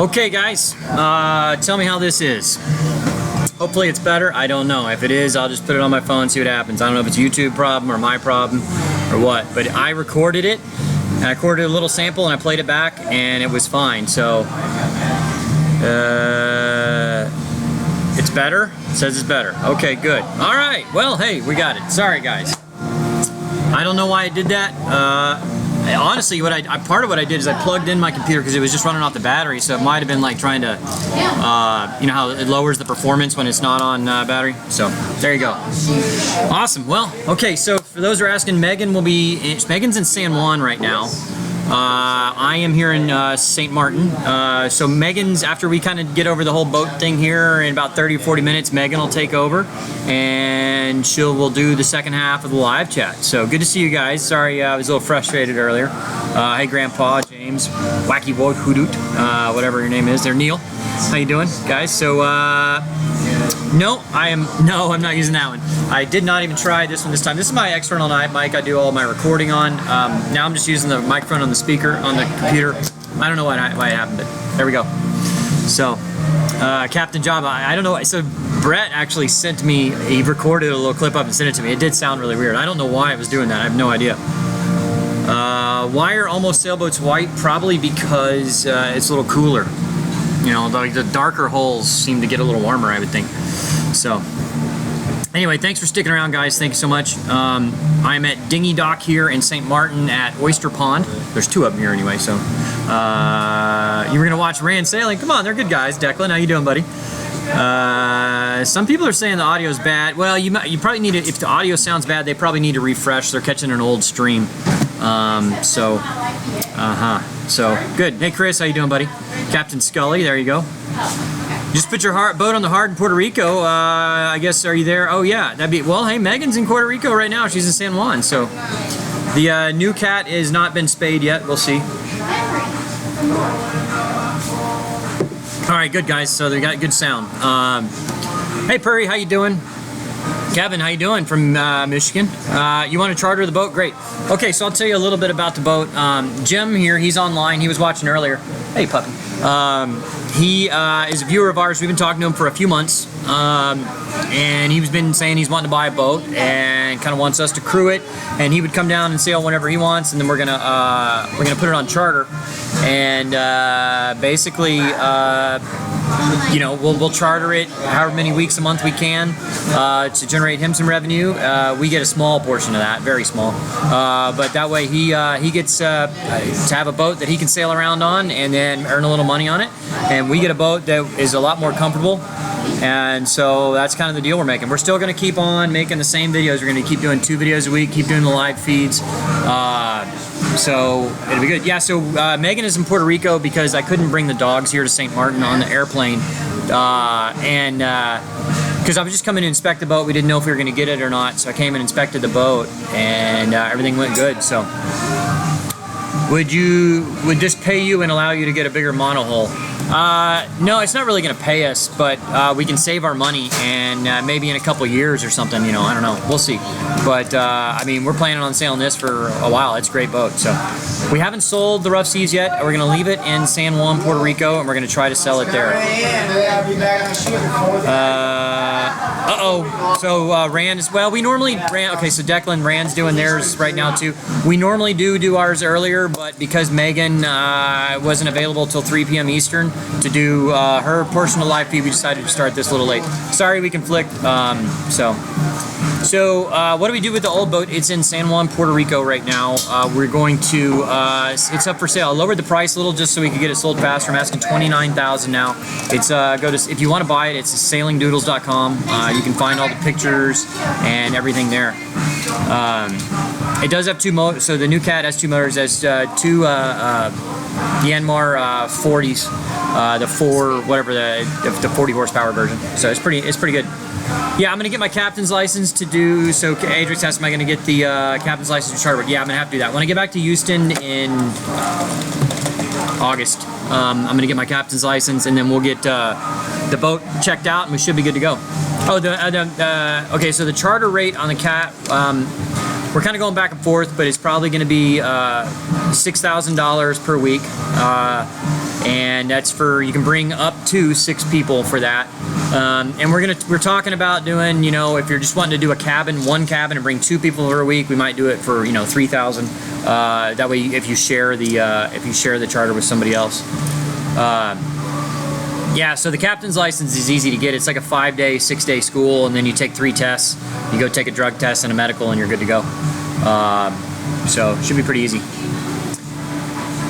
Okay, guys, tell me how this is. Hopefully it's better. I don't know. If it is, I'll just put it on my phone and see what happens. I don't know if it's a YouTube problem or my problem or what, but I recorded it, and I recorded a little sample and I played it back, and it was fine. So, it's better? It says it's better. Okay, good. All right, well, hey, we got it. Sorry, guys. I don't know why I did that. Honestly, part of what I did is I plugged in my computer because it was just running off the battery, so it might have been like trying to, you know how it lowers the performance when it's not on battery? So, there you go. Awesome. Well, okay, so for those who are asking, Megan's in San Juan right now. I am here in St. Martin. So Megan's, after we kind of get over the whole boat thing here in about 30 or 40 minutes, Megan will take over and we'll do the second half of the live chat. So good to see you guys. Sorry, I was a little frustrated earlier. Hey Grandpa, James, Wacky Wood Hoodoo, whatever your name is there, Neil. How you doing, guys? So, no, I'm not using that one. I did not even try this one this time. This is my external mic I do all my recording on. Now I'm just using the microphone on the speaker on the computer. I don't know why it happened, but there we go. So, Captain Jabba, I don't know. So Brett actually sent me, he recorded a little clip up and sent it to me. It did sound really weird. I don't know why it was doing that. I have no idea. Why are almost sailboats white? Probably because it's a little cooler. You know, like the darker holes seem to get a little warmer, I would think. So, anyway, thanks for sticking around, guys. Thank you so much. I'm at Dinghy Dock here in St. Martin at Oyster Pond. There's two of them here anyway, so. You were going to watch Rand sailing. Come on, they're good guys. Declan, how you doing, buddy? Some people are saying the audio is bad. Well, you probably need to, if the audio sounds bad, they probably need to refresh. They're catching an old stream. So, good. Hey, Chris, how you doing, buddy? Captain Scully, there you go. Just put your boat on the hard in Puerto Rico. I guess, are you there? Oh, yeah. That'd be, well, hey, Megan's in Puerto Rico right now. She's in San Juan. So, the new cat has not been spayed yet. We'll see. All right, good, guys. So, they got good sound. Hey, Purry, how you doing? Kevin, how you doing from Michigan? You want to charter the boat? Great. Okay, so I'll tell you a little bit about the boat. Jim here, he's online. He was watching earlier. Hey, puppy. He is a viewer of ours. We've been talking to him for a few months. And he's been saying he's wanting to buy a boat and kind of wants us to crew it. And he would come down and sail whenever he wants. And then we're gonna put it on charter. And basically, you know, we'll charter it however many weeks a month we can to generate him some revenue. We get a small portion of that, very small. But that way he gets to have a boat that he can sail around on and then earn a little money on it. And we get a boat that is a lot more comfortable. And so that's kind of the deal we're making. We're still going to keep on making the same videos. We're going to keep doing 2 videos a week, keep doing the live feeds. So it'll be good. Yeah, so Megan is in Puerto Rico because I couldn't bring the dogs here to St. Martin on the airplane. Because I was just coming to inspect the boat. We didn't know if we were going to get it or not. So I came and inspected the boat and everything went good. So would this pay you and allow you to get a bigger monohull? No, it's not really going to pay us, but we can save our money and maybe in a couple years or something, you know, I don't know. We'll see. But, I mean, we're planning on sailing this for a while. It's a great boat. So we haven't sold the Rough Seas yet. We're going to leave it in San Juan, Puerto Rico, and we're going to try to sell it there. So Rand is, well, we normally, okay, so Declan, Rand's doing theirs right now too. We normally do ours earlier, but because Megan wasn't available till 3 p.m. Eastern to do her portion of live feed, we decided to start this a little late. Sorry we conflict. So what do we do with the old boat? It's in San Juan, Puerto Rico right now. We're going to, it's up for sale. I lowered the price a little just so we could get it sold faster. I'm asking $29,000 now. It's, if you want to buy it, it's sailingdoodles.com. You can find all the pictures and everything there. It does have 2 motors, so the new cat has 2 motors. It has 2 Yanmar 40s, the 40 horsepower version. So it's pretty good. Yeah, I'm gonna get my captain's license to do. So Adrix asked, am I gonna get the captain's license to charter? Yeah, I'm gonna have to do that. When I get back to Houston in August, I'm gonna get my captain's license, and then we'll get the boat checked out, and we should be good to go. Oh, okay. So the charter rate on the cat, we're kind of going back and forth, but it's probably going to be $6,000 per week. and that's for, you can bring up to 6 people for that. And we're talking about doing, you know, if you're just wanting to do a cabin, one cabin, and bring 2 people for a week, we might do it for, you know, $3,000. That way, if you share the charter with somebody else. Yeah, so the captain's license is easy to get. It's like a 5-day, 6-day school, and then you take 3 tests. You go take a drug test and a medical, and you're good to go. So it should be pretty easy.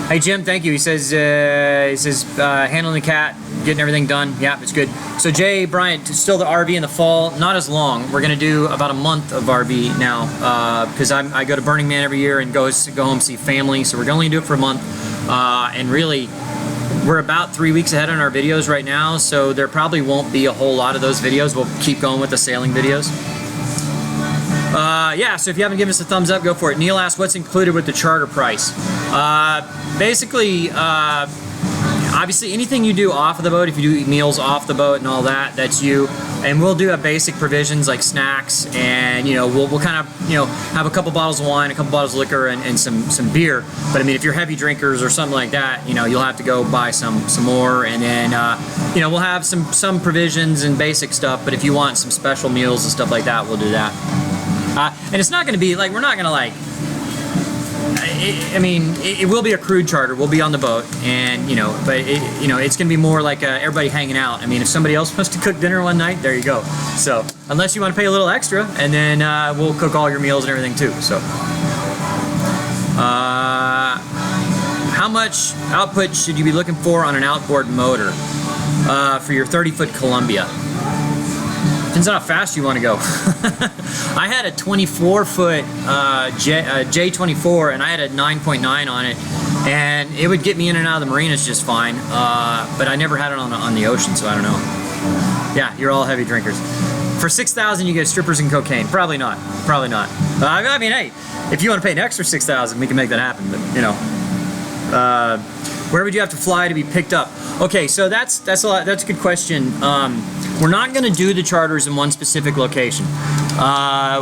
Hey Jim, thank you. He says handling the cat, getting everything done. Yeah, it's good. So Jay Bryant, still the RV in the fall, not as long. We're gonna do about a month of RV now because I go to Burning Man every year and go home see family. So we're gonna only do it for a month, and really, we're about 3 weeks ahead on our videos right now. So there probably won't be a whole lot of those videos. We'll keep going with the sailing videos. Yeah, so if you haven't given us a thumbs up, go for it. Neil asked, what's included with the charter price? Basically, obviously anything you do off of the boat, if you do meals off the boat and all that, that's you. And we'll do a basic provisions like snacks, and you know, we'll kind of, you know, have a couple bottles of wine, a couple bottles of liquor, and some beer. But I mean, if you're heavy drinkers or something like that, you know, you'll have to go buy some more. And then you know, we'll have some provisions and basic stuff. But if you want some special meals and stuff like that, we'll do that. And it's not going to be like, we're not going to like, I mean, it will be a crude charter. We'll be on the boat, and you know, but you know, it's going to be more like everybody hanging out. I mean, if somebody else wants to cook dinner one night, there you go. So unless you want to pay a little extra, and then we'll cook all your meals and everything too. So how much output should you be looking for on an outboard motor for your 30-foot Columbia? Depends on how fast you want to go. I had a 24-foot J24, and I had a 9.9 on it, and it would get me in and out of the marinas just fine. But I never had it on the ocean, so I don't know. Yeah, you're all heavy drinkers. For $6,000, you get strippers and cocaine. Probably not. Probably not. I mean, hey, if you want to pay an extra $6,000, we can make that happen. But you know, where would you have to fly to be picked up? Okay, so that's a good question. We're not going to do the charters in one specific location.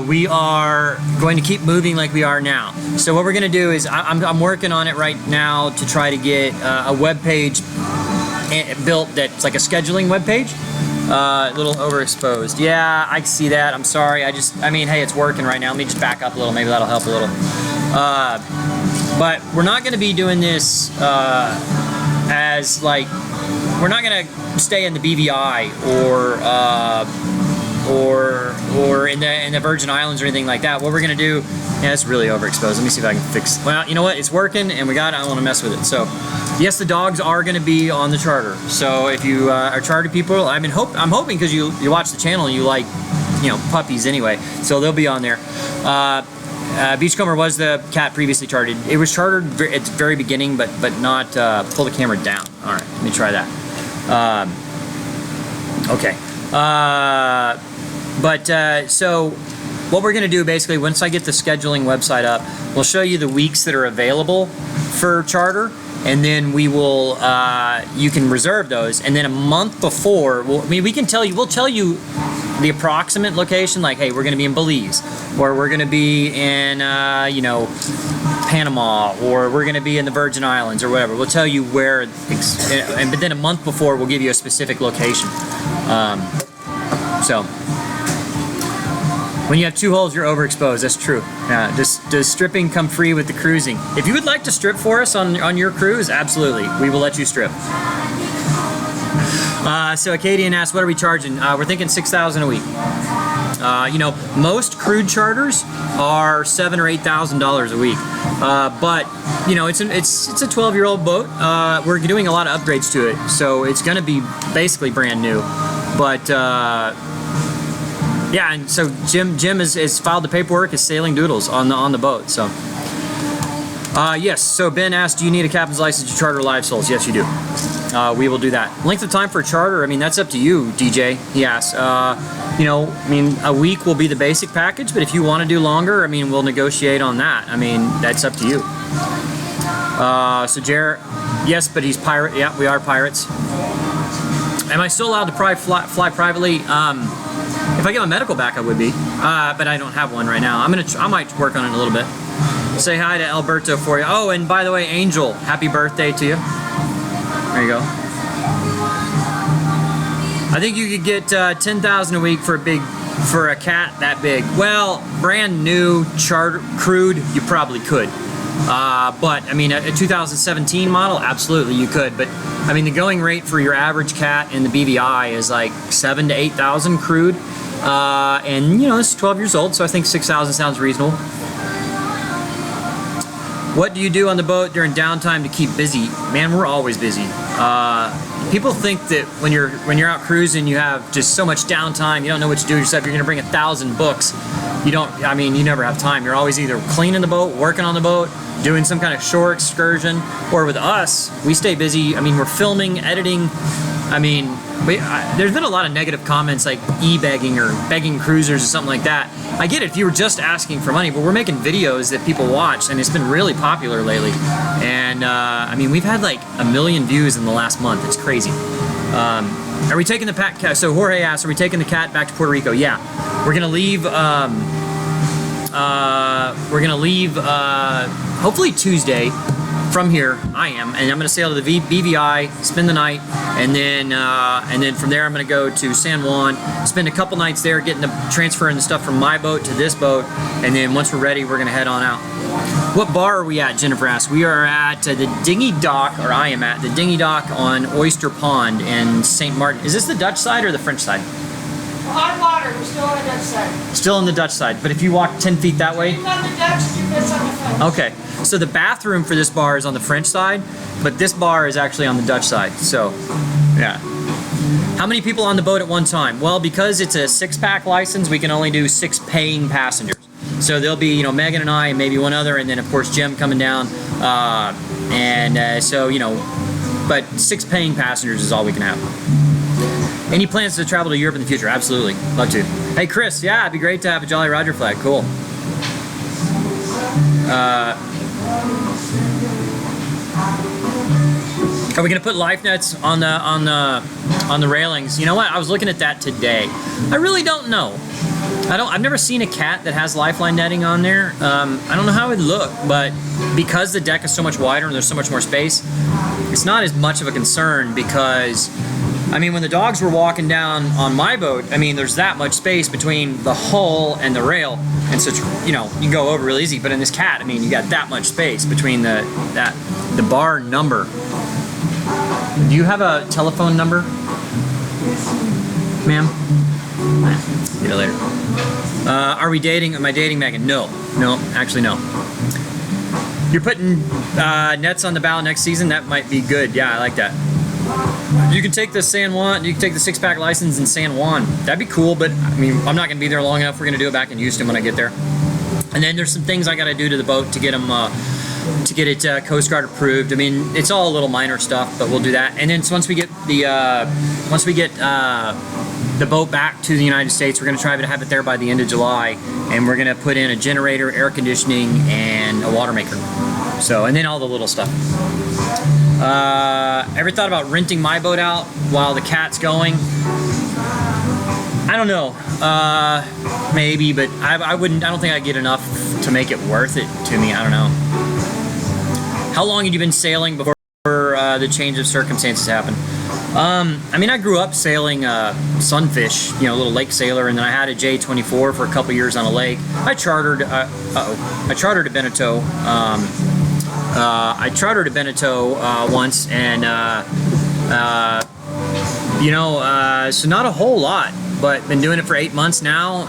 We are going to keep moving like we are now. So what we're going to do is I'm working on it right now to try to get a web page built that's like a scheduling web page. A little overexposed. Yeah, I see that. I'm sorry. I mean, hey, it's working right now. Let me just back up a little. Maybe that'll help a little. But we're not going to be doing this as like, we're not going to stay in the BVI or in the Virgin Islands or anything like that. What we're going to do, yeah, it's really overexposed. Let me see if I can fix it. Well, you know what? It's working, and we got it. I don't want to mess with it. So, yes, the dogs are going to be on the charter. So if you are charter people, I'm hoping because you watch the channel and you like, you know, puppies anyway. So they'll be on there. Beachcomber was the cat previously chartered. It was chartered at the very beginning, but not pull the camera down. All right, let me try that. Okay. So what we're going to do basically, once I get the scheduling website up, we'll show you the weeks that are available for charter, and then we will you can reserve those, and then a month before, we'll tell you the approximate location, like, hey, we're going to be in Belize, or we're going to be in you know, Panama, or we're going to be in the Virgin Islands, or whatever. We'll tell you where, but then a month before we'll give you a specific location. So when you have 2 holes, you're overexposed. That's true. Does stripping come free with the cruising? If you would like to strip for us on your cruise, absolutely, we will let you strip. So Acadian asked, what are we charging? We're thinking $6,000 a week. You know, most crude charters are $7,000 or $8,000 a week. But you know, it's a 12-year-old boat. We're doing a lot of upgrades to it, so it's going to be basically brand new. But yeah, and so Jim has filed the paperwork as Sailing Doodles on the boat. So yes. So Ben asked, do you need a captain's license to charter live souls? Yes, you do. We will do that. Length of time for a charter, I mean, that's up to you, DJ. He asked. You know, I mean, a week will be the basic package, but if you want to do longer, I mean, we'll negotiate on that. I mean, that's up to you. So Jared, yes, but he's pirate. Yeah, we are pirates. Am I still allowed to fly privately? If I get my medical back, I would be. But I don't have one right now. I might work on it a little bit. Say hi to Alberto for you. Oh, and by the way, Angel, happy birthday to you. There you go. I think you could get 10,000 a week for a cat that big. Well, brand new, crewed, you probably could. But I mean, a 2017 model, absolutely you could. But I mean, the going rate for your average cat in the BVI is like 7,000 to 8,000 crewed. And you know, this is 12 years old, so I think 6,000 sounds reasonable. What do you do on the boat during downtime to keep busy? Man, we're always busy. People think that when you're out cruising, you have just so much downtime, you don't know what to do with yourself, you're gonna bring 1,000 books. You never have time. You're always either cleaning the boat, working on the boat, doing some kind of shore excursion, or with us, we stay busy. I mean, we're filming, editing. I mean, there's been a lot of negative comments like e-begging or begging cruisers or something like that. I get it if you were just asking for money, but we're making videos that people watch, and it's been really popular lately. And I mean, we've had like 1 million views in the last month. It's crazy. Are we taking the cat? So Jorge asked, are we taking the cat back to Puerto Rico? Yeah, we're gonna leave. Hopefully Tuesday from here. I am, and I'm gonna sail to the BVI, spend the night, and then from there I'm gonna go to San Juan, spend a couple nights there, transferring the stuff from my boat to this boat, and then once we're ready, we're gonna head on out. What bar are we at? Jennifer asked. We are at the Dinghy Dock, or I am at the Dinghy Dock on Oyster Pond in St. Martin. Is this the Dutch side or the French side? Hot water, we're still on the Dutch side. Still on the Dutch side, but if you walk 10 feet that way? On the Dutch, it's on the French. Okay, so the bathroom for this bar is on the French side, but this bar is actually on the Dutch side, so, yeah. How many people on the boat at one time? Well, because it's a 6-pack license, we can only do 6 paying passengers. So there'll be, you know, Megan and I and maybe one other, and then of course Jim coming down, so, you know, but 6 paying passengers is all we can have. Any plans to travel to Europe in the future? Absolutely. Love to. Hey, Chris. Yeah, it'd be great to have a Jolly Roger flag. Cool. Are we gonna put life nets on the railings? You know what? I was looking at that today. I really don't know. I've never seen a cat that has lifeline netting on there. I don't know how it would look, but because the deck is so much wider and there's so much more space, it's not as much of a concern because, I mean, when the dogs were walking down on my boat, I mean, there's that much space between the hull and the rail, and so, you know, you can go over real easy. But in this cat, I mean, you got that much space between the bar number. Do you have a telephone number, ma'am? Get it later. Are we dating? Am I dating Megan? No, actually no. You're putting nets on the bow next season. That might be good. Yeah, I like that. You can take the San Juan, you can take the 6-pack license in San Juan. That'd be cool, but I mean, I'm not gonna be there long enough. We're gonna do it back in Houston when I get there. And then there's some things I gotta do to the boat to get them, to get it Coast Guard approved. I mean, it's all a little minor stuff, but we'll do that. And then once we get the boat back to the United States, we're gonna try to have it there by the end of July, and we're gonna put in a generator, air conditioning, and a water maker. So, and then all the little stuff. Ever thought about renting my boat out while the cat's going? I don't know. Maybe, but I wouldn't. I don't think I'd get enough to make it worth it to me. I don't know. How long had you been sailing before the change of circumstances happened? I mean, I grew up sailing sunfish, you know, a little lake sailor, and then I had a J24 for a couple years on a lake. I chartered. I chartered a Beneteau. I chartered a Beneteau once, and you know, so not a whole lot, but been doing it for 8 months now.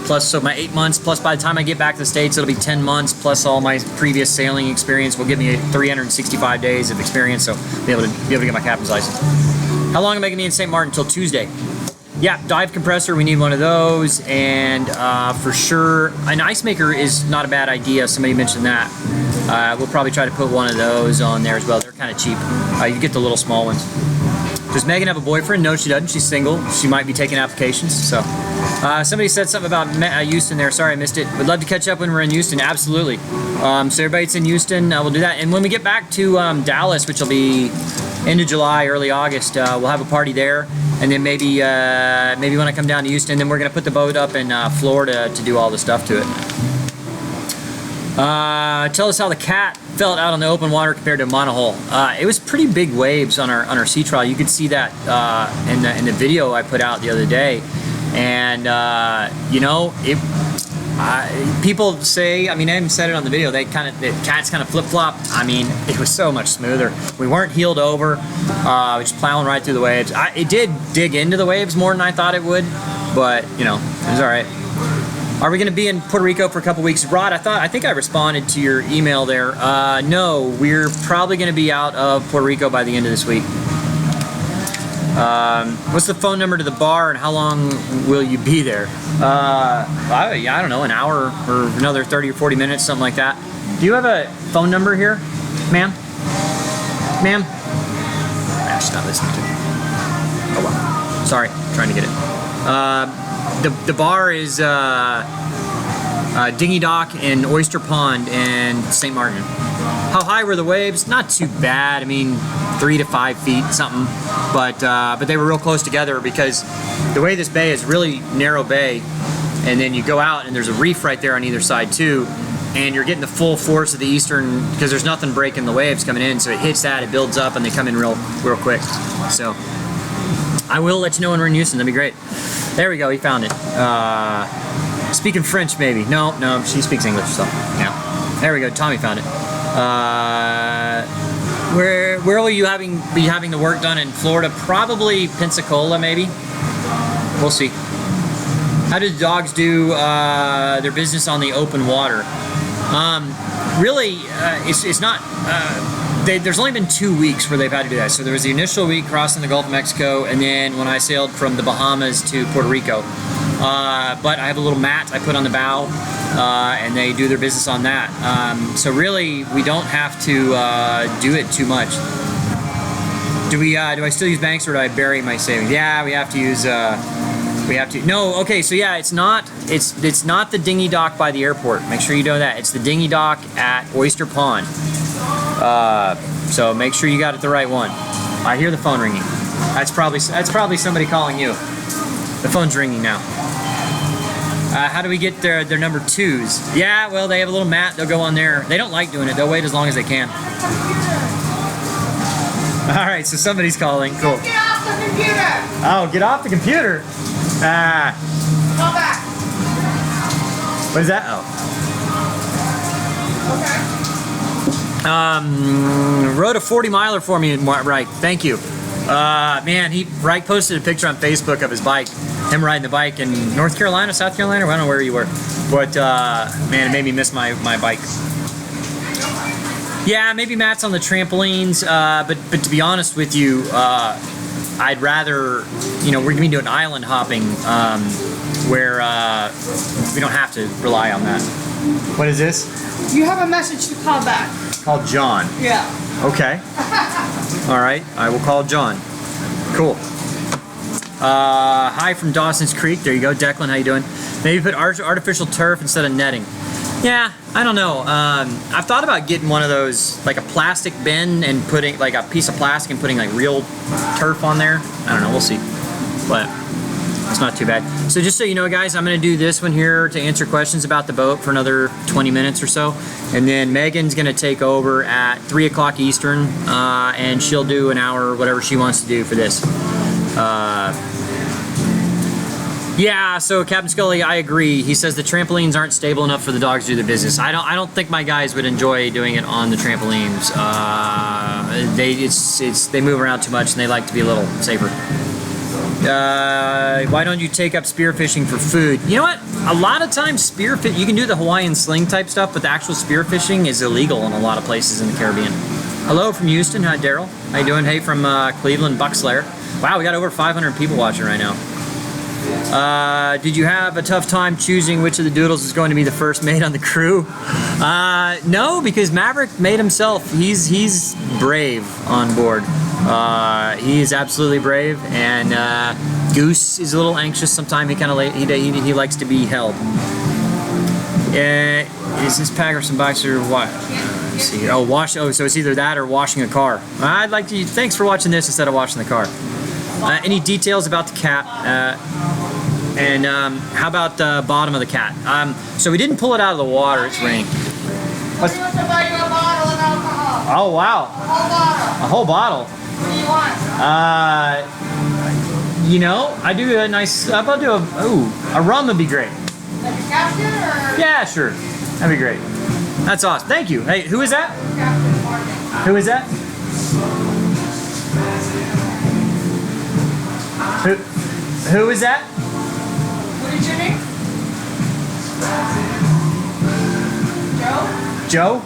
Plus, so my 8 months plus by the time I get back to the States, it'll be 10 months plus all my previous sailing experience will give me 365 days of experience. So be able to get my captain's license. How long am I gonna be in St. Martin until Tuesday? Yeah, dive compressor, we need one of those, and for sure, an ice maker is not a bad idea. Somebody mentioned that. We'll probably try to put one of those on there as well. They're kind of cheap. You get the little small ones. Does Megan have a boyfriend? No, she doesn't. She's single. She might be taking applications. So, somebody said something about Houston there. Sorry, I missed it. Would love to catch up when we're in Houston. Absolutely. So everybody's in Houston. We'll do that. And when we get back to Dallas, which will be end of July, early August, we'll have a party there. And then maybe when I come down to Houston, then we're gonna put the boat up in Florida to do all the stuff to it. Tell us how the cat felt out on the open water compared to a monohull? It was pretty big waves on our sea trial. You could see that in the video I put out the other day, and you know, people say, I mean, I haven't said it on the video, the cats kind of flip-flop. I mean, it was so much smoother. We weren't heeled over, just plowing right through the waves. It did dig into the waves more than I thought it would, but you know, it was all right. Are we going to be in Puerto Rico for a couple weeks? Rod, I think I responded to your email there. No, we're probably going to be out of Puerto Rico by the end of this week. What's the phone number to the bar, and how long will you be there? I don't know, an hour or another 30 or 40 minutes, something like that. Do you have a phone number here, ma'am? Ma'am? Ah, she's not listening to me. Oh well. Sorry, trying to get it. The bar is Dinghy Dock and Oyster Pond and St. Martin. How high were the waves? Not too bad. I mean, 3 to 5 feet, something. But they were real close together because the way this bay is really narrow bay, and then you go out and there's a reef right there on either side too, and you're getting the full force of the eastern, because there's nothing breaking the waves coming in, so it hits that, it builds up, and they come in real quick. So I will let you know when we're in Houston. That'd be great. There we go. He found it. Speaking French, maybe. No, she speaks English, so yeah. There we go. Tommy found it. Where will you be having the work done in Florida? Probably Pensacola, maybe. We'll see. How do the dogs do their business on the open water? Really, it's not. There's only been 2 weeks where they've had to do that. So there was the initial week crossing the Gulf of Mexico, and then when I sailed from the Bahamas to Puerto Rico. But I have a little mat I put on the bow, and they do their business on that. So really, we don't have to do it too much. Do I still use banks, or do I bury my savings? Yeah, we have to use. No, okay. So yeah, it's not the dinghy dock by the airport. Make sure you know that. It's the dinghy dock at Oyster Pond. So make sure you got it the right one. I hear the phone ringing. That's probably somebody calling you. The phone's ringing now. How do we get their number 2s? Yeah, well, they have a little mat. They'll go on there. They don't like doing it. They'll wait as long as they can. All right, so somebody's calling. Cool. Get off the computer! Oh, get off the computer. Go back. What is that? Oh. Okay. Rode a 40-miler for me, right? Thank you. Man, Reich posted a picture on Facebook of his bike. Him riding the bike in North Carolina, South Carolina, I don't know where you were. But, man, it made me miss my bike. Yeah, maybe Matt's on the trampolines, but to be honest with you, I'd rather, we're going to be doing island hopping, where we don't have to rely on that. What is this? You have a message to call back. Called John. Yeah. Okay. All right, I will call John. Cool. Hi from Dawson's Creek. There you go, Declan. How you doing? Maybe put artificial turf instead of netting. Yeah, I don't know. I've thought about getting one of those, like a plastic bin, and putting like a piece of plastic and putting like real turf on there. I don't know. We'll see. But it's not too bad. So just so you know, guys, I'm going to do this one here to answer questions about the boat for another 20 minutes or so. And then Megan's going to take over at 3 o'clock Eastern, and she'll do an hour or whatever she wants to do for this. Yeah, so Captain Scully, I agree. He says the trampolines aren't stable enough for the dogs to do their business. I don't think my guys would enjoy doing it on the trampolines. They move around too much, and they like to be a little safer. Why don't you take up spearfishing for food? You know what? A lot of times spearfish, you can do the Hawaiian sling type stuff, but the actual spearfishing is illegal in a lot of places in the Caribbean. Hello from Houston. Hi, Daryl. How you doing? Hey, from Cleveland, Buckslayer. Wow, we got over 500 people watching right now. Did you have a tough time choosing which of the Doodles is going to be the first mate on the crew? No, because Maverick made himself. He's brave on board. He is absolutely brave, and Goose is a little anxious sometimes. He likes to be held. Is this pack or some boxer? What? Let's see. Oh, so it's either that or washing a car. I'd like to. Thanks for watching this instead of washing the car. Any details about the cat? And how about the bottom of the cat? So we didn't pull it out of the water. It's raining. I want to buy you a bottle and I'll Oh wow, A whole bottle. a whole bottle. What do you want? You know, I do a nice. How about do a rum would be great. Like a captain or? Yeah, sure, that'd be great. That's awesome. Thank you. Hey, who is that? Captain Morgan. Who is that? Who is that? What is your name? Joe? Joe?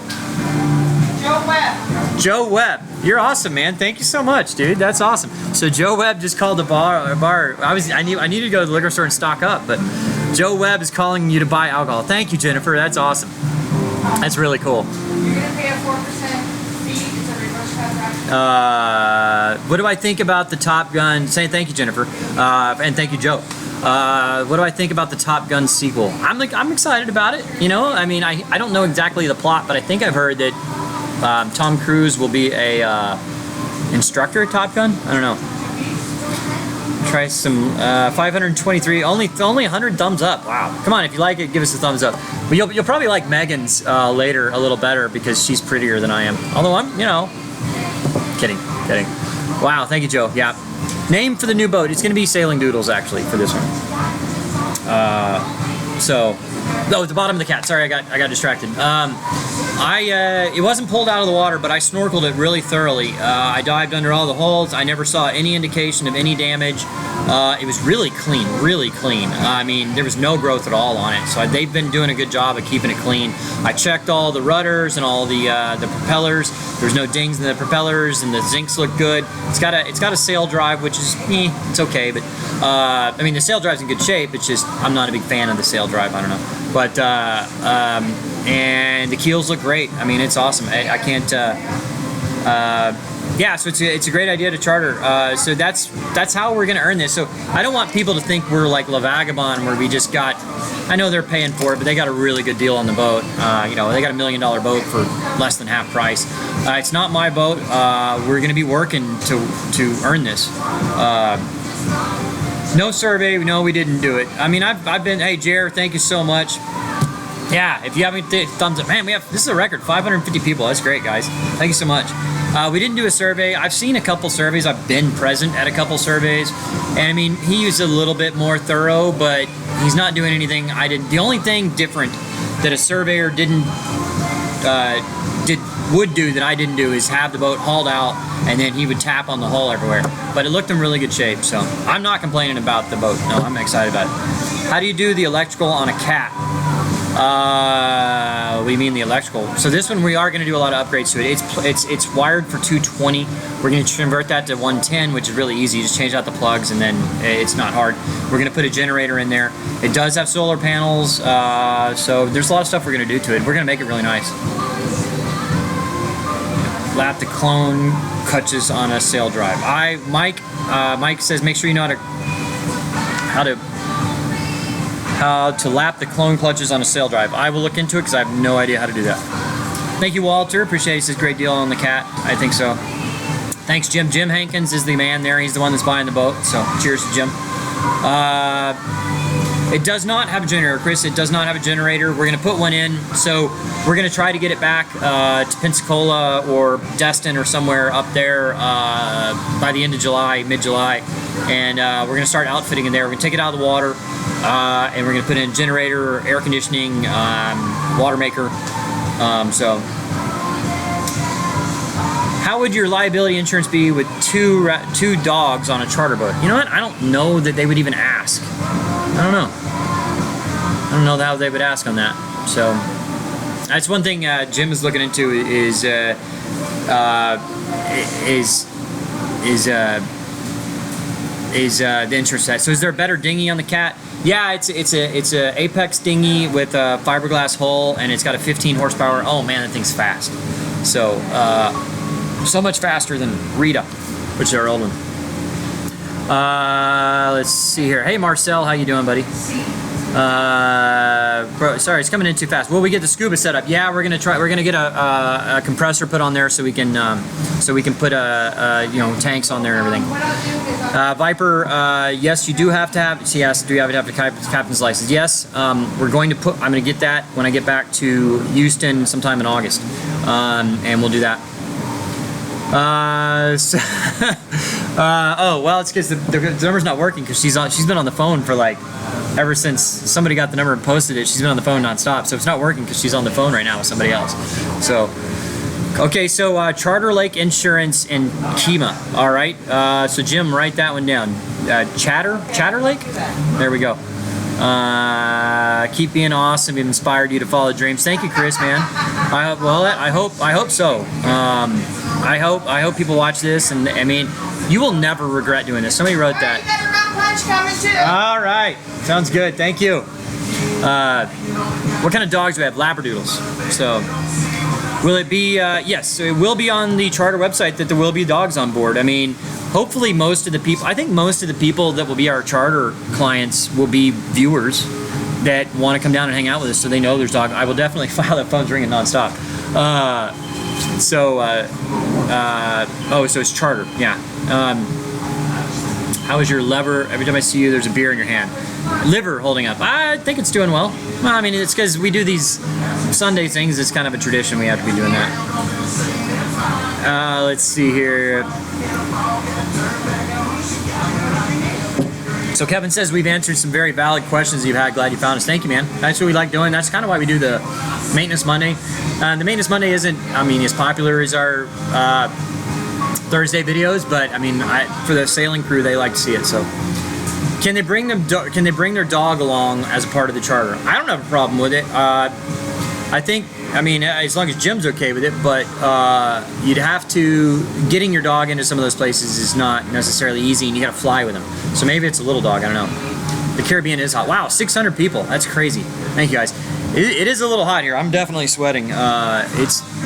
Joe Webb. Joe Webb. You're awesome, man. Thank you so much, dude. That's awesome. So Joe Webb just called the bar. I needed to go to the liquor store and stock up, but Joe Webb is calling you to buy alcohol. Thank you, Jennifer. That's awesome. That's really cool. You're gonna pay a 4% fee. It's a reverse transaction. What do I think about the Top Gun? Say thank you, Jennifer, and thank you, Joe. What do I think about the Top Gun sequel? I'm excited about it. You know, I mean, I don't know exactly the plot, but I think I've heard that Tom Cruise will be a instructor at Top Gun. I don't know. Try some 523. Only 100 thumbs up. Wow. Come on, if you like it, give us a thumbs up. But you'll probably like Megan's later a little better because she's prettier than I am. Although I'm, you know, kidding. Wow. Thank you, Joe. Yeah. Name for the new boat. It's going to be Sailing Doodles actually for this one. At the bottom of the cat. Sorry, I got distracted. It wasn't pulled out of the water, but I snorkeled it really thoroughly. I dived under all the holes. I never saw any indication of any damage. It was really clean, really clean. I mean, there was no growth at all on it. So they've been doing a good job of keeping it clean. I checked all the rudders and all the propellers. There's no dings in the propellers, and the zincs look good. It's got a sail drive, which is it's okay. But I mean, the sail drive's in good shape. It's just I'm not a big fan of the sail drive. I don't know. But and the keels look great. I mean, it's awesome. I can't. Yeah, so it's a great idea to charter. So that's how we're gonna earn this. So I don't want people to think we're like La Vagabond, where we just got. I know they're paying for it, but they got a really good deal on the boat. You know, they got $1 million boat for less than half price. It's not my boat. We're gonna be working to earn this. No survey. No, we didn't do it. I mean, I've been. Hey, Jer, thank you so much. Yeah, if you have any thumbs up, man, this is a record, 550 people. That's great, guys. Thank you so much. We didn't do a survey. I've seen a couple surveys. I've been present at a couple surveys, and I mean, he used a little bit more thorough, but he's not doing anything I didn't. The only thing different that a surveyor would do that I didn't do is have the boat hauled out, and then he would tap on the hull everywhere. But it looked in really good shape, so I'm not complaining about the boat. No, I'm excited about it. How do you do the electrical on a cat? What do you mean the electrical? So this one we are going to do a lot of upgrades to it. It's wired for 220. We're going to convert that to 110, which is really easy. You just change out the plugs and then it's not hard. We're going to put a generator in there. It does have solar panels, so there's a lot of stuff we're going to do to it. We're going to make it really nice. Lap the clone clutches on a sail drive. Mike says make sure you know how to lap the clone clutches on a sail drive. I will look into it because I have no idea how to do that. Thank you, Walter. Appreciate it. He says great deal on the cat. I think so. Thanks, Jim. Jim Hankins is the man there. He's the one that's buying the boat. So cheers to Jim. It does not have a generator, Chris. It does not have a generator. We're going to put one in. So we're going to try to get it back to Pensacola or Destin or somewhere up there by the end of July, mid-July. And we're going to start outfitting in there. We're going to take it out of the water. And we're going to put in generator, air conditioning, water maker. So how would your liability insurance be with two dogs on a charter boat? You know what? I don't know that they would even ask. I don't know. I don't know how they would ask on that. So that's one thing Jim is looking into is the insurance side. So is there a better dinghy on the cat? Yeah, it's a Apex dinghy with a fiberglass hull, and it's got a 15 horsepower. Oh man, that thing's fast. So so much faster than Rita, which is our old one. Let's see here. Hey Marcel, how you doing, buddy? Bro, sorry, it's coming in too fast. Will we get the scuba set up? Yeah, we're gonna try. We're gonna get a compressor put on there so we can put tanks on there and everything. Viper, yes, you do have to have. Yes, do you have to have the captain's license? Yes, we're going to put. I'm gonna get that when I get back to Houston sometime in August, and we'll do that. Oh well, it's because the number's not working because she's been on the phone for like ever since somebody got the number and posted it. She's been on the phone nonstop, so it's not working because she's on the phone right now with somebody else. So okay, so Charter Lake Insurance in Kima. All right, so Jim, write that one down. Chatter Lake. There we go. Keep being awesome. We've inspired you to follow dreams. Thank you, Chris, man. I hope so. I hope people watch this, and I mean, you will never regret doing this. Somebody wrote that. You got a rum punch coming too. All right, sounds good. Thank you. What kind of dogs do we have? Labradoodles. So, will it be? Yes, so it will be on the Charter website that there will be dogs on board. I mean, hopefully most of the people. I think most of the people that will be our Charter clients will be viewers that want to come down and hang out with us, so they know there's dogs. I will definitely file that phone's ringing nonstop. Oh, so it's Charter, yeah. How is your liver? Every time I see you, there's a beer in your hand. Liver holding up. I think it's doing well. Well, I mean, it's because we do these Sunday things. It's kind of a tradition. We have to be doing that. Let's see here. So Kevin says we've answered some very valid questions you've had. Glad you found us. Thank you, man. That's what we like doing. That's kind of why we do the Maintenance Monday. The Maintenance Monday isn't, I mean, as popular as our Thursday videos, but I mean, for the sailing crew, they like to see it. So, can they bring their dog along as a part of the charter? I don't have a problem with it. I think, I mean, as long as Jim's okay with it, but you'd have to, getting your dog into some of those places is not necessarily easy, and you gotta fly with them. So maybe it's a little dog, I don't know. The Caribbean is hot. Wow, 600 people, that's crazy. Thank you guys. It is a little hot here. I'm definitely sweating. I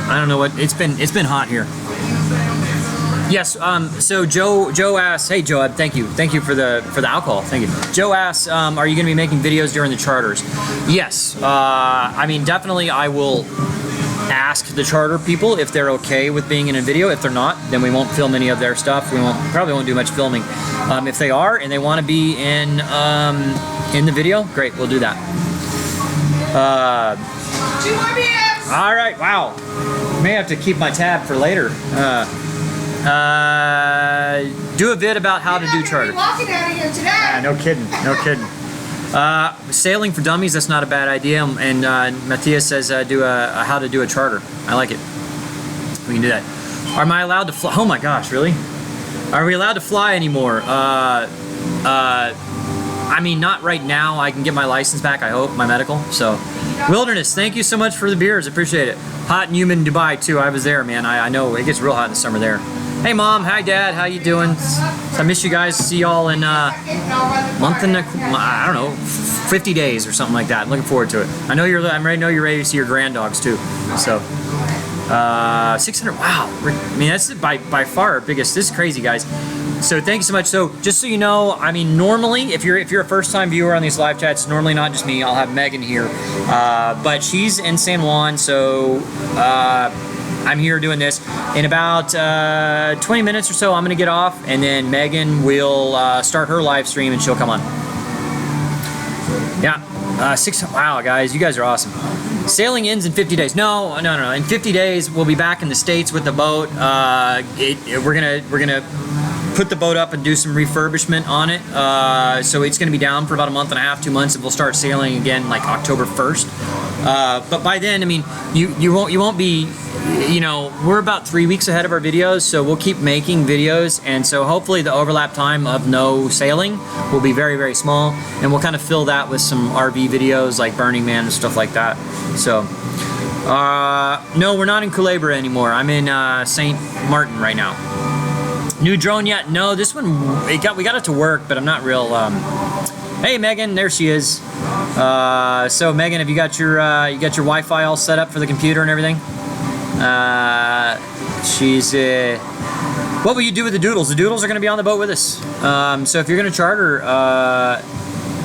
don't know what, it's been hot here. Yes, so Joe asks, hey Joe, thank you for the alcohol, thank you. Joe asks, are you going to be making videos during the charters? Yes, I mean, definitely I will ask the charter people if they're okay with being in a video. If they're not, then we won't film any of their stuff. We probably won't do much filming. If they are and they want to be in the video, great, we'll do that. 2 more beers. All right, wow, may have to keep my tab for later. Do a vid about how to do charter. Walking out of here today. No kidding, no kidding. Sailing for dummies, that's not a bad idea. And Matthias says do a how to do a charter. I like it. We can do that. Am I allowed to fly? Oh my gosh, really? Are we allowed to fly anymore? I mean, not right now. I can get my license back, I hope, my medical. So, Wilderness, thank you so much for the beers. I appreciate it. Hot and humid in Dubai too. I was there, man. I know it gets real hot in the summer there. Hey Mom, hi Dad, how you doing? I miss you guys. See y'all in month and I don't know, 50 days or something like that. I'm looking forward to it. I know you're ready to see your grand dogs too. So 600. Wow. I mean, that's by far our biggest. This is crazy, guys. So thank you so much. So just so you know, I mean, normally if you're a first-time viewer on these live chats, normally not just me. I'll have Megan here, but she's in San Juan, so. I'm here doing this. In about 20 minutes or so, I'm gonna get off, and then Megan will start her live stream, and she'll come on. Yeah, wow, guys, you guys are awesome. Sailing ends in 50 days. No. In 50 days, we'll be back in the States with the boat. We're gonna put the boat up and do some refurbishment on it. So it's gonna be down for about a month and a half, 2 months, and we'll start sailing again like October 1st. But by then, I mean, you won't be, you know, we're about 3 weeks ahead of our videos, so we'll keep making videos, and so hopefully the overlap time of no sailing will be very, very small, and we'll kind of fill that with some RV videos like Burning Man and stuff like that. So, no, we're not in Culebra anymore. I'm in St. Martin right now. New drone yet? No, this one, we got it to work, but I'm not real, hey Megan, there she is. So Megan, have you got your Wi-Fi all set up for the computer and everything? What will you do with the Doodles? The Doodles are going to be on the boat with us. So if you're going to charter,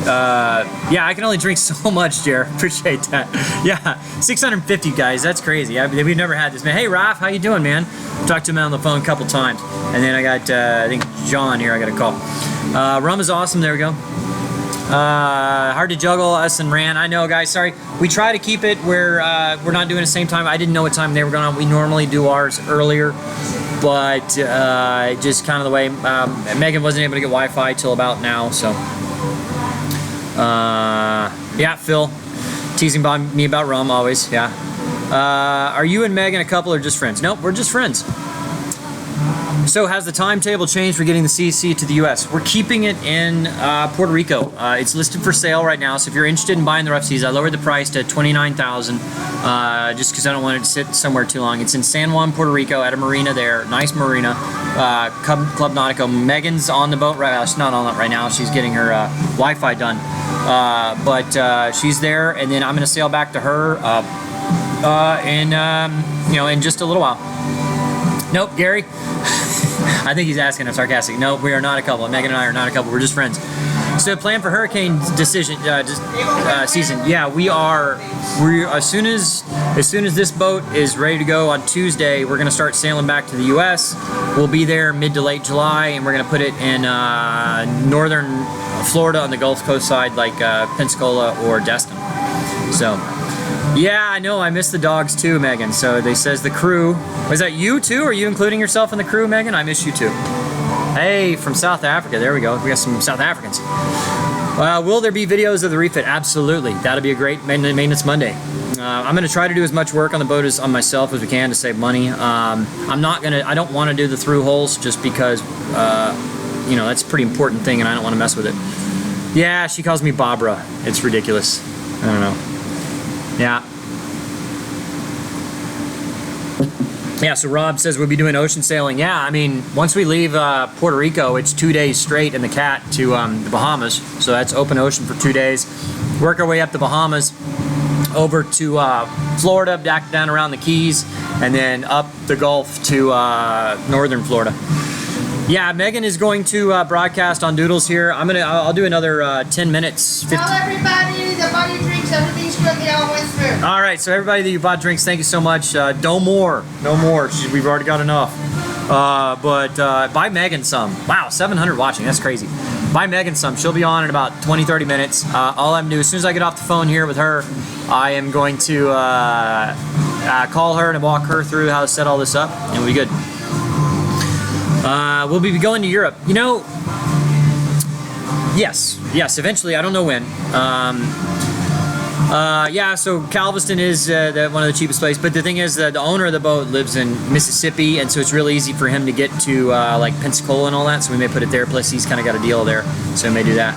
yeah, I can only drink so much, Jer. Appreciate that. Yeah, 650 guys. That's crazy. We've never had this, man. Hey, Raph, how you doing, man? Talked to him on the phone a couple times, and then I got I think John here. I got a call. Rum is awesome. There we go. Hard to juggle us and Ran. I know, guys. Sorry. We try to keep it where we're not doing it the same time. I didn't know what time they were going on. We normally do ours earlier. but just kind of the way Megan wasn't able to get Wi-Fi till about now. So yeah, Phil teasing me about rum always. Yeah. Are you and Megan a couple or just friends? Nope, we're just friends. So has the timetable changed for getting the CC to the US? We're keeping it in Puerto Rico. It's listed for sale right now, so if you're interested in buying the rough seas, I lowered the price to $29,000 just because I don't want it to sit somewhere too long. It's in San Juan, Puerto Rico, at a marina there, nice marina, Club Nautico. Megan's on the boat right now. She's not on it right now. She's getting her Wi-Fi done, but she's there, and then I'm going to sail back to her in just a little while. Nope, Gary. I think he's asking if sarcastic. No, we are not a couple. Megan and I are not a couple. We're just friends. So plan for hurricane season. Yeah, we are. As soon as this boat is ready to go on Tuesday, we're gonna start sailing back to the U.S. We'll be there mid to late July, and we're gonna put it in northern Florida on the Gulf Coast side, like Pensacola or Destin. So. Yeah, I know. I miss the dogs too, Megan. So they says the crew. Was that you too? Are you including yourself in the crew, Megan? I miss you too. Hey, from South Africa. There we go. We got some South Africans. Will there be videos of the refit? Absolutely. That'll be a great Maintenance Monday. I'm going to try to do as much work on the boat as on myself as we can to save money. I don't want to do the through holes just because, that's a pretty important thing and I don't want to mess with it. Yeah, she calls me Barbara. It's ridiculous. I don't know. Yeah. Yeah, so Rob says we'll be doing ocean sailing. Yeah, I mean, once we leave Puerto Rico, it's 2 days straight in the Cat to the Bahamas. So that's open ocean for 2 days. Work our way up the Bahamas, over to Florida, back down around the Keys, and then up the Gulf to northern Florida. Yeah, Megan is going to broadcast on Doodles here. I'll do another 10 minutes. 15. Tell everybody the body drinks, everything's good, they all went through. All right, so everybody that you bought drinks, thank you so much. No more. We've already got enough. But buy Megan some. Wow, 700 watching, that's crazy. Buy Megan some. She'll be on in about 20-30 minutes. All I'm doing, as soon as I get off the phone here with her, I am going to call her and walk her through how to set all this up, and we'll be good. We'll be going to Europe. Yes, eventually. I don't know when. Yeah, so Galveston is one of the cheapest places. But the thing is that the owner of the boat lives in Mississippi, and so it's really easy for him to get to like Pensacola and all that. So we may put it there. Plus, he's kind of got a deal there, so we may do that.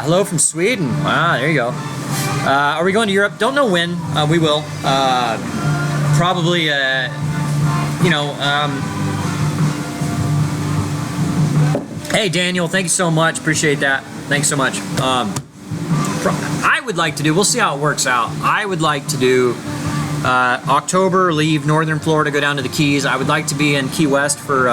Hello from Sweden. Wow, there you go. Are we going to Europe? Don't know when. We will. Probably. Hey Daniel, thank you so much. Appreciate that. Thanks so much. I would like to do, we'll see how it works out. I would like to do October, leave northern Florida, go down to the Keys. I would like to be in Key West for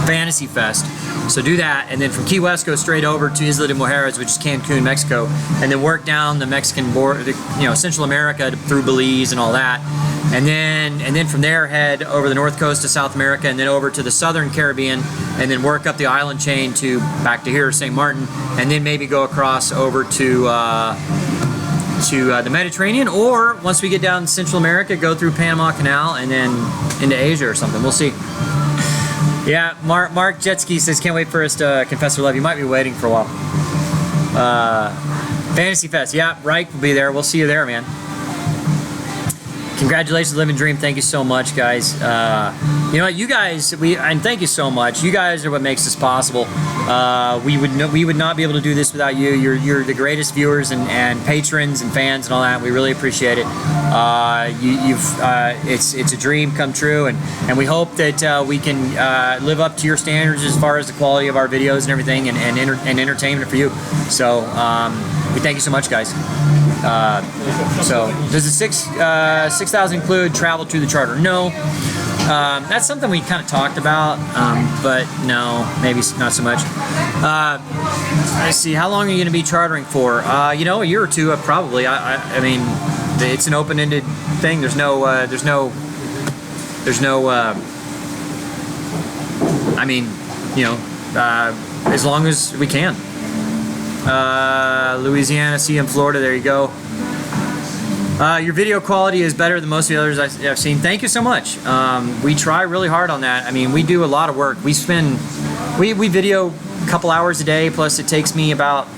Fantasy Fest. So do that, and then from Key West go straight over to Isla de Mujeres, which is Cancun, Mexico, and then work down the Mexican border, Central America through Belize and all that. And then from there head over the north coast to South America, and then over to the southern Caribbean, and then work up the island chain to back to here, St. Martin, and then maybe go across over to the Mediterranean, or once we get down to Central America, go through Panama Canal and then into Asia or something. We'll see. Yeah, Mark Jetski says can't wait for us to confess our love. You might be waiting for a while. Fantasy Fest, yeah, Reich will be there. We'll see you there, man. Congratulations, Living Dream. Thank you so much, guys. You know what, you guys, and thank you so much. You guys are what makes this possible. We would not be able to do this without you. You're the greatest viewers and patrons and fans and all that. We really appreciate it. It's a dream come true, and we hope that we can live up to your standards as far as the quality of our videos and everything, and entertainment for you. So we thank you so much, guys. So does the 6,000 include travel to the charter? No. That's something we kind of talked about, but no, maybe not so much. Let's see, how long are you going to be chartering for? A year or two, probably. I mean, it's an open-ended thing. There's no. I mean, as long as we can. Louisiana, CM, Florida. There you go. Your video quality is better than most of the others I've seen. Thank you so much. We try really hard on that. I mean, we do a lot of work. We video a couple hours a day, plus it takes me about,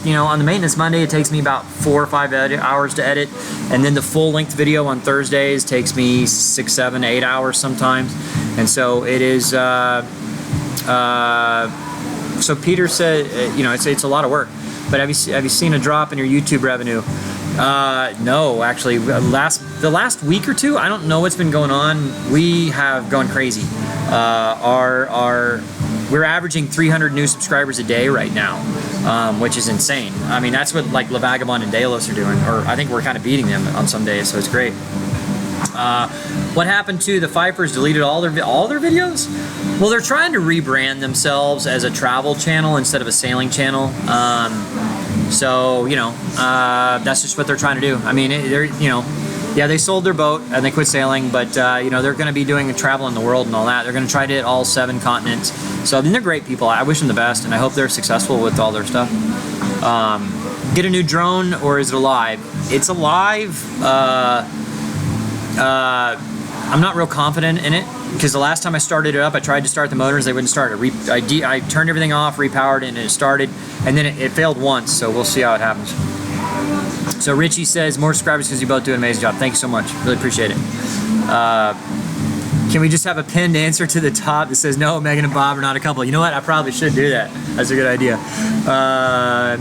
you know, on the maintenance Monday, it takes me about 4 or 5 hours to edit. And then the full length video on Thursdays takes me 6, 7, 8 hours sometimes. And so it is, so Peter said, you know, it's a lot of work. But have you seen a drop in your YouTube revenue? No, actually, the last week or two, I don't know what's been going on. We have gone crazy. We're averaging 300 new subscribers a day right now, which is insane. I mean, that's what like La Vagabond and Delos are doing, or I think we're kind of beating them on some days, so it's great. What happened to the Pfeiffers? Deleted all their videos? Well, they're trying to rebrand themselves as a travel channel instead of a sailing channel. So, you know, that's just what they're trying to do. I mean, they're, you know, yeah, they sold their boat and they quit sailing, but, you know, they're going to be doing travel in the world and all that. They're going to try to hit all 7 continents. So, I mean, they're great people. I wish them the best, and I hope they're successful with all their stuff. Get a new drone, or is it alive? It's alive. I'm not real confident in it, because the last time I started it up, I tried to start the motors, they wouldn't start. I turned everything off, repowered it, and it started, and then it failed once, so we'll see how it happens. So Richie says, more subscribers because you both do an amazing job. Thank you so much. Really appreciate it. Can we just have a pinned answer to the top that says, no, Megan and Bob are not a couple? You know what? I probably should do that. That's a good idea.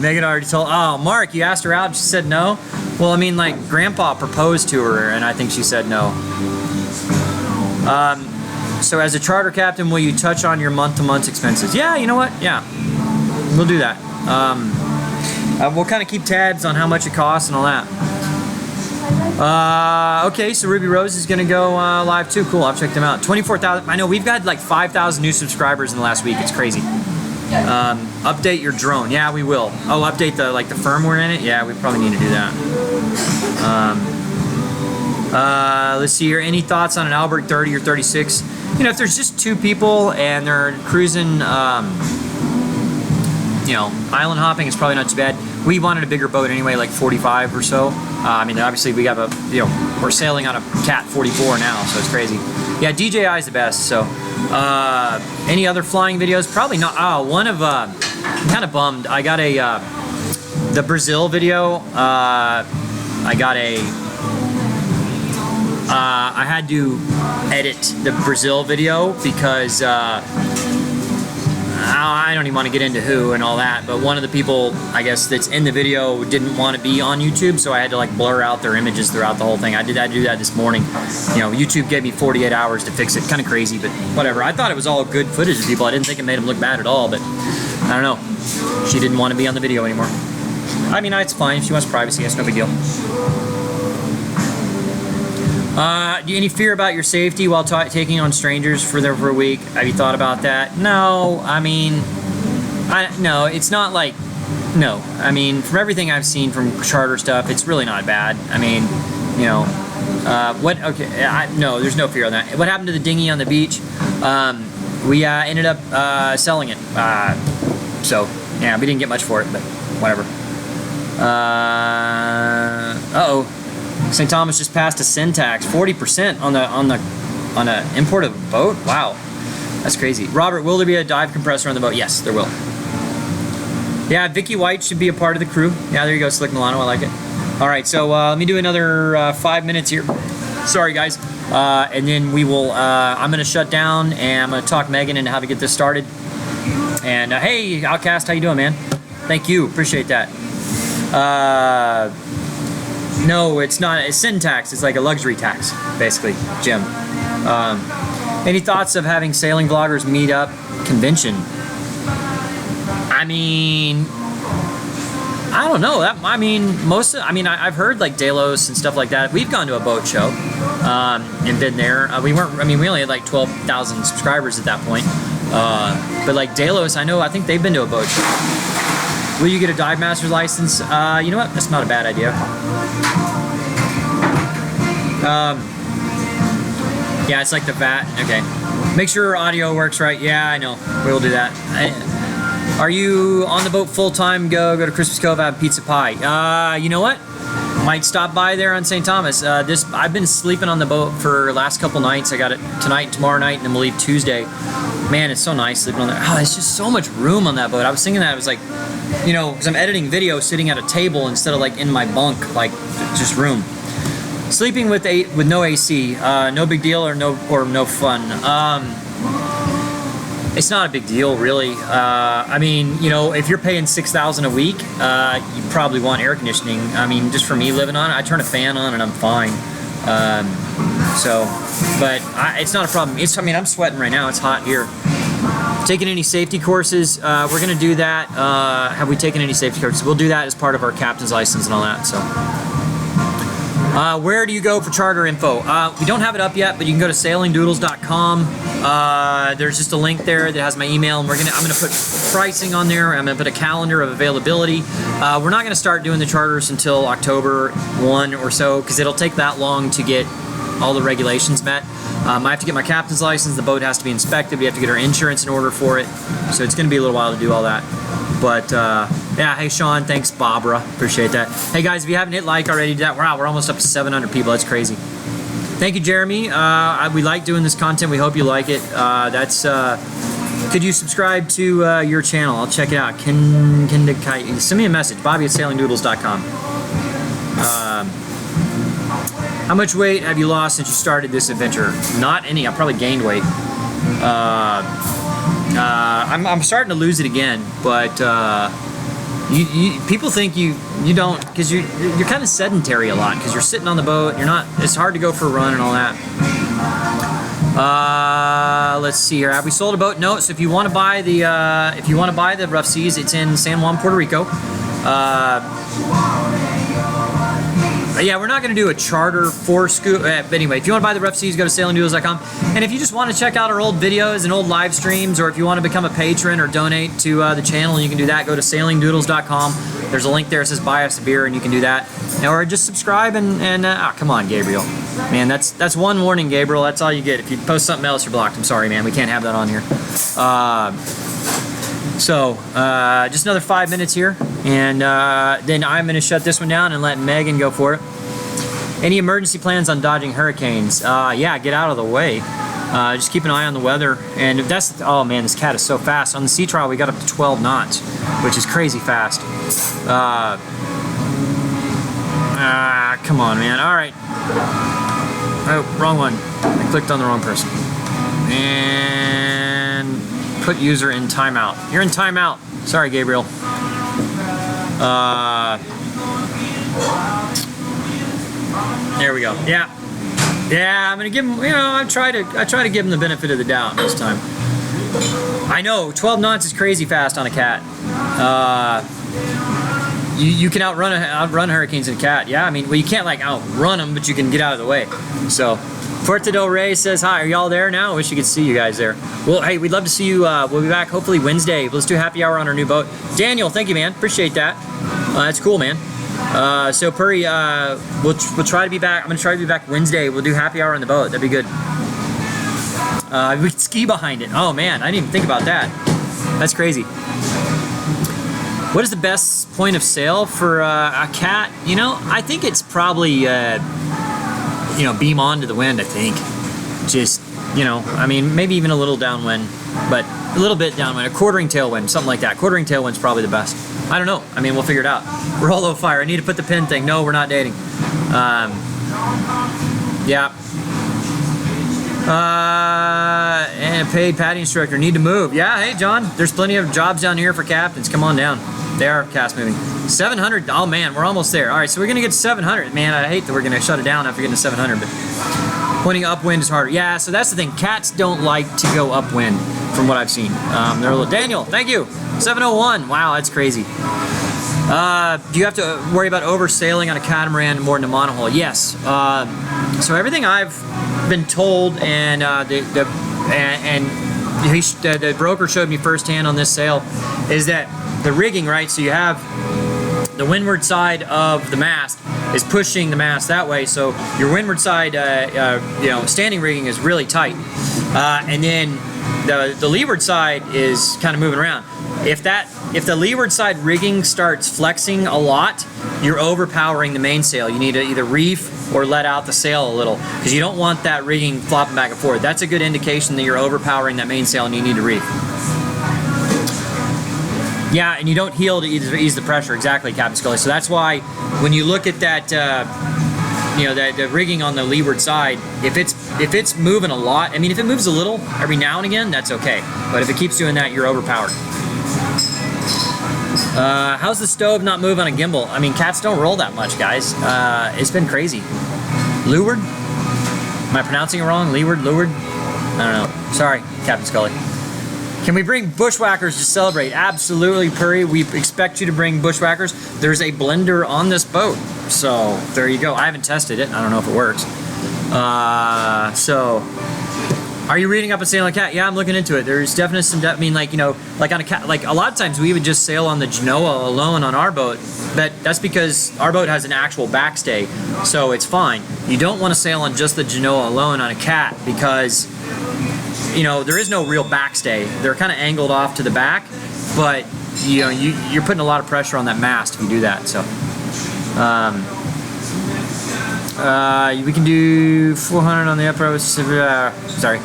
Megan already told, oh, Mark, you asked her out and she said no? Well, I mean, like, Grandpa proposed to her, and I think she said no. So as a charter captain, will you touch on your month-to-month expenses? Yeah, you know what? Yeah, we'll do that. We'll kind of keep tabs on how much it costs and all that. Okay, so Ruby Rose is going to go live too. Cool, I've checked them out. 24,000. I know we've got like 5,000 new subscribers in the last week. It's crazy. Update your drone. Yeah, we will. Oh, update the firmware in it. Yeah, we probably need to do that. Let's see here. Any thoughts on an Albert 30 or 36? You know, if there's just 2 people and they're cruising, you know, island hopping, it's probably not too bad. We wanted a bigger boat anyway, like 45 or so. I mean, obviously we have a, you know, we're sailing on a Cat 44 now, so it's crazy. Yeah, DJI is the best. So, any other flying videos? Probably not. Oh, one of, I'm kind of bummed. I got the Brazil video. I had to edit the Brazil video because I don't even want to get into who and all that, but one of the people, I guess, that's in the video didn't want to be on YouTube, so I had to like blur out their images throughout the whole thing. I had to do that this morning. You know, YouTube gave me 48 hours to fix it. Kind of crazy, but whatever. I thought it was all good footage of people. I didn't think it made them look bad at all, but I don't know. She didn't want to be on the video anymore. I mean, it's fine. If she wants privacy, it's no big deal. Do you any fear about your safety while taking on strangers for a week? Have you thought about that? No, I mean, no, it's not like, no. I mean, from everything I've seen from charter stuff, it's really not bad. I mean, you know, no, there's no fear on that. What happened to the dinghy on the beach? We ended up selling it. So, yeah, we didn't get much for it, but whatever. Uh-oh. St. Thomas just passed a sin tax, 40% on a import of a boat. Wow, that's crazy. Robert, will there be a dive compressor on the boat? Yes, there will. Yeah, Vicky White should be a part of the crew. Yeah, there you go, Slick Milano. I like it. All right, so let me do another 5 minutes here. Sorry, guys. And then we will. I'm gonna shut down and I'm gonna talk Megan into how to get this started. And hey, Outcast, how you doing, man? Thank you, appreciate that. No, it's not a sin tax. It's like a luxury tax, basically, Jim. Any thoughts of having sailing vloggers meet up convention? I mean, I don't know. I've heard like Delos and stuff like that. We've gone to a boat show and been there. We only had like 12,000 subscribers at that point. But like Delos, I think they've been to a boat show. Will you get a dive master's license? You know what? That's not a bad idea. Yeah, it's like the VAT. Okay. Make sure audio works right. Yeah, I know. We'll do that. Are you on the boat full time? Go to Christmas Cove, have pizza pie. You know what? might stop by there on St. Thomas. I've been sleeping on the boat for the last couple nights. I got it tonight, tomorrow night, and then we'll leave Tuesday. Man, it's so nice sleeping on there. Oh, it's just so much room on that boat. I was thinking that, I was like, you know, because I'm editing video sitting at a table instead of like in my bunk, like just room. Sleeping with no AC, no big deal or no fun. It's not a big deal, really. I mean, you know, if you're paying $6,000 a week, you probably want air conditioning. I mean, just for me living on it, I turn a fan on and I'm fine. It's not a problem. I mean, I'm sweating right now. It's hot here. Taking any safety courses? We're gonna do that. Have we taken any safety courses? We'll do that as part of our captain's license and all that. So. Where do you go for charter info? We don't have it up yet, but you can go to sailingdoodles.com. There's just a link there that has my email, and I'm gonna put pricing on there. I'm gonna put a calendar of availability. We're not gonna start doing the charters until October 1 or so, because it'll take that long to get all the regulations met. I have to get my captain's license. The boat has to be inspected. We have to get our insurance in order for it. So it's gonna be a little while to do all that. But yeah, hey Sean, thanks Barbara, appreciate that. Hey guys, if you haven't hit like already, wow, we're almost up to 700 people, that's crazy. Thank you, Jeremy. We like doing this content, we hope you like it. Could you subscribe to your channel? I'll check it out. Send me a message, Bobby@sailingdoodles.com. How much weight have you lost since you started this adventure? Not any, I probably gained weight. I'm starting to lose it again, but people think you don't, because you're kind of sedentary a lot, because you're sitting on the boat. It's hard to go for a run and all that. Let's see here. Have we sold a boat? No. So if you want to buy the Rough Seas, it's in San Juan, Puerto Rico. Yeah, we're not going to do a charter for scoop. But anyway, if you want to buy the Rough Seas, go to sailingdoodles.com. And if you just want to check out our old videos and old live streams, or if you want to become a patron or donate to the channel, you can do that. Go to sailingdoodles.com. There's a link there that says buy us a beer, and you can do that. Or just subscribe and come on, Gabriel. Man, that's one warning, Gabriel. That's all you get. If you post something else, you're blocked. I'm sorry, man. We can't have that on here. Just another 5 minutes here, and then I'm going to shut this one down and let Megan go for it. Any emergency plans on dodging hurricanes? Yeah, get out of the way. Just keep an eye on the weather. And if that's, oh man, this cat is so fast. On the sea trial, we got up to 12 knots, which is crazy fast. Come on, man. All right. Oh, wrong one. I clicked on the wrong person. And put user in timeout. You're in timeout. Sorry, Gabriel. There we go. Yeah, I'm gonna give him. You know, I try to give him the benefit of the doubt this time. I know 12 knots is crazy fast on a cat. You can outrun hurricanes in a cat. Yeah, I mean, well, you can't like outrun them, but you can get out of the way. So, Puerto del Rey says hi. Are y'all there now? I wish you could see you guys there. Well, hey, we'd love to see you. We'll be back hopefully Wednesday. Let's do happy hour on our new boat. Daniel, thank you, man. Appreciate that. That's cool, man. So Puri, we'll try to be back. I'm gonna try to be back Wednesday. We'll do happy hour on the boat. That'd be good. We could ski behind it. Oh man, I didn't even think about that. That's crazy. What is the best point of sale for a cat? You know, I think it's probably you know, beam on to the wind. I think just, you know, I mean, maybe even a little downwind, but a little bit downwind, a quartering tailwind, something like that. Quartering tailwind's probably the best. I don't know. I mean, we'll figure it out. Rollo fire. I need to put the pin thing. No, we're not dating. Yeah. And a paid PADI instructor. Need to move. Yeah, hey, John. There's plenty of jobs down here for captains. Come on down. They are cast moving. 700. Oh, man. We're almost there. All right, so we're going to get to 700. Man, I hate that we're going to shut it down after getting to 700, but pointing upwind is harder. Yeah, so that's the thing. Cats don't like to go upwind, from what I've seen. They're a little... Daniel, thank you. 701. Wow, that's crazy. Do you have to worry about oversailing on a catamaran more than a monohull? Yes. So everything I've been told, and the broker showed me firsthand on this sail, is that the rigging, right? So you have the windward side of the mast is pushing the mast that way. So your windward side, you know, standing rigging is really tight, and then the leeward side is kind of moving around. If the leeward side rigging starts flexing a lot, you're overpowering the mainsail. You need to either reef or let out the sail a little, because you don't want that rigging flopping back and forth. That's a good indication that you're overpowering that mainsail and you need to reef. Yeah, and you don't heel to ease the pressure. Exactly, Captain Scully. So that's why when you look at that, the rigging on the leeward side, if it's moving a lot, I mean, if it moves a little every now and again, that's okay. But if it keeps doing that, you're overpowered. How's the stove not move on a gimbal? I mean, cats don't roll that much, guys. It's been crazy. Leeward? Am I pronouncing it wrong? Leeward? I don't know. Sorry, Captain Scully. Can we bring bushwhackers to celebrate? Absolutely, Puri. We expect you to bring bushwhackers. There's a blender on this boat. So, there you go. I haven't tested it. I don't know if it works. Are you reading up a sailing cat? Yeah, I'm looking into it. There's definitely some, I mean, like, like on a cat, like a lot of times we would just sail on the Genoa alone on our boat, but that's because our boat has an actual backstay, so it's fine. You don't want to sail on just the Genoa alone on a cat because, there is no real backstay. They're kind of angled off to the back, but, you're putting a lot of pressure on that mast if you do that, so. We can do 400 on the upper, sorry.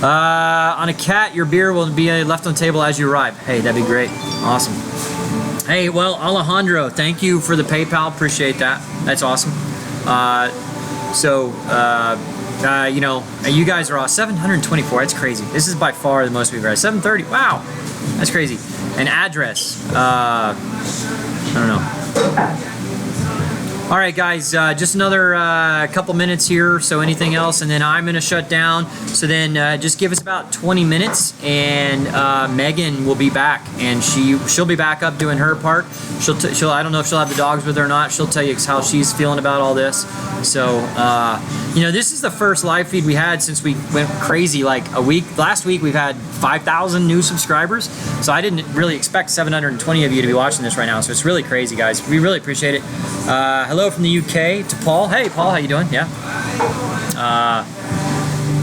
On a cat, your beer will be left on the table as you arrive. Hey, that'd be great. Awesome. Hey, well, Alejandro, thank you for the PayPal. Appreciate that. That's awesome. You guys are all 724. That's crazy. This is by far the most we've read. 730. Wow. That's crazy. An address. I don't know. All right, guys, just another couple minutes here, so anything else, and then I'm going to shut down. So then just give us about 20 minutes, and Megan will be back, and she'll be back up doing her part. She'll I don't know if she'll have the dogs with her or not. She'll tell you how she's feeling about all this. So, this is the first live feed we had since we went crazy like a week. Last week we've had 5,000 new subscribers, so I didn't really expect 720 of you to be watching this right now. So it's really crazy, guys. We really appreciate it. Hello from the UK to Paul. Hey, Paul, how you doing? Yeah.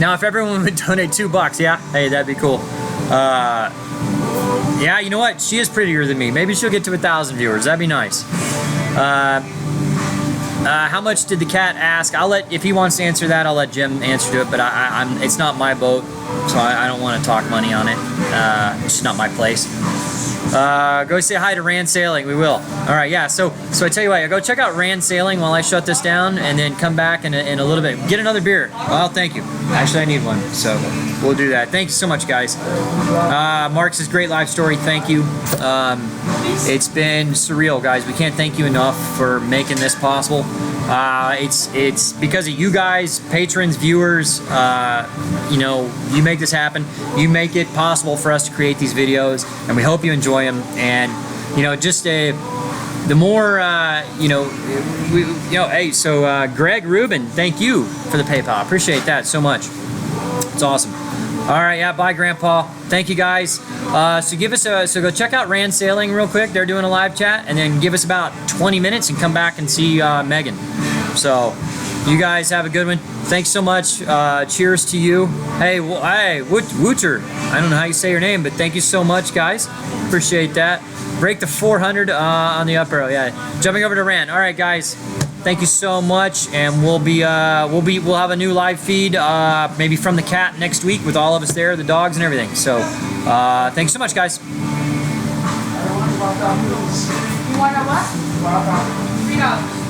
Now, if everyone would donate $2, yeah. Hey, that'd be cool. Yeah, you know what? She is prettier than me. Maybe she'll get to 1,000 viewers. That'd be nice. How much did the cat ask? If he wants to answer that, I'll let Jim answer to it. But it's not my boat, so I don't want to talk money on it. It's not my place. Go say hi to Rand Sailing. We will. All right, yeah. So I tell you what, go check out Rand Sailing while I shut this down, and then come back in a little bit. Get another beer. Well, thank you. Actually, I need one, so we'll do that. Thank you so much, guys. Mark says great live story. Thank you. It's been surreal, guys. We can't thank you enough for making this possible. It's because of you guys, patrons, viewers. You make this happen. You make it possible for us to create these videos, and we hope you enjoy them. And the more hey, so Greg Rubin, thank you for the PayPal. Appreciate that so much. It's awesome. All right, yeah, bye, Grandpa. Thank you, guys. So go check out Rand Sailing real quick. They're doing a live chat, and then give us about 20 minutes and come back and see Megan. So, you guys have a good one. Thanks so much. Cheers to you. Hey, Wooter. I don't know how you say your name, but thank you so much, guys. Appreciate that. Break the 400 on the up arrow. Yeah, jumping over to Rand. All right, guys. Thank you so much, and we'll have a new live feed maybe from the cat next week with all of us there, the dogs and everything. So thanks so much, guys. You want a what? $3.